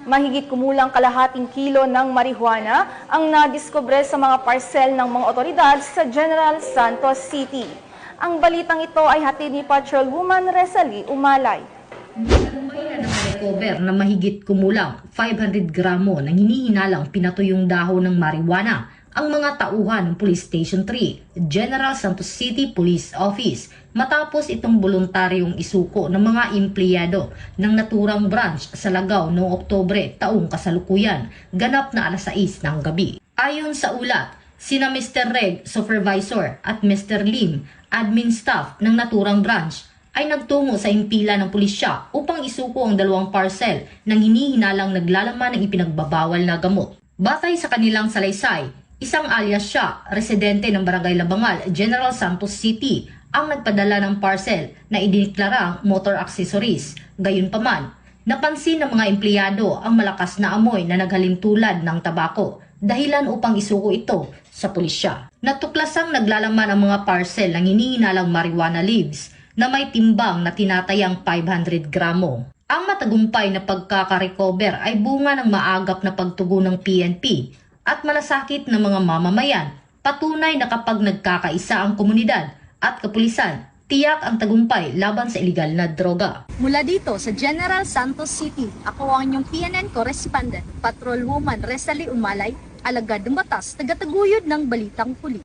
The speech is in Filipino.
Mahigit kumulang kalahating kilo ng marijuana ang nadiskubre sa mga parcel ng mga otoridad sa General Santos City. Ang balitang ito ay hatid ni Patrolwoman Rezalie Umalay. May na-recover na mahigit kumulang 500 gramo ng hinihinalang pinatuyong dahon ng marijuana ang mga tauhan ng Police Station 3, General Santos City Police Office, matapos itong voluntaryong isuko ng mga empleyado ng naturang branch sa Lagaw noong Oktubre taong kasalukuyan, ganap na alas 6 ng gabi. Ayon sa ulat, sina Mr. Reg, Supervisor, at Mr. Lim, admin staff ng naturang branch, ay nagtungo sa impila ng pulisya upang isuko ang dalawang parcel ng hinihinalang naglalaman ng ipinagbabawal na gamot. Batay sa kanilang salaysay, isang alias siya, residente ng Barangay Labangal, General Santos City, ang nagpadala ng parcel na idineklarang motor accessories. Gayunpaman, napansin ng mga empleyado ang malakas na amoy na naghalim tulad ng tabako, dahilan upang isuko ito sa pulisya. Natuklasang naglalaman ang mga parcel ng hinihinalang marijuana leaves na may timbang na tinatayang 500 gramo. Ang matagumpay na pagkakarecover ay bunga ng maagap na pagtugon ng PNP at malasakit ng mga mamamayan. Patunay na kapag nagkakaisa ang komunidad at kapulisan, tiyak ang tagumpay laban sa iligal na droga. Mula dito sa General Santos City, ako ang inyong PNN correspondent, Patrolwoman Rezalie Umalay, alagad ng batas, tagataguyod ng Balitang Huli.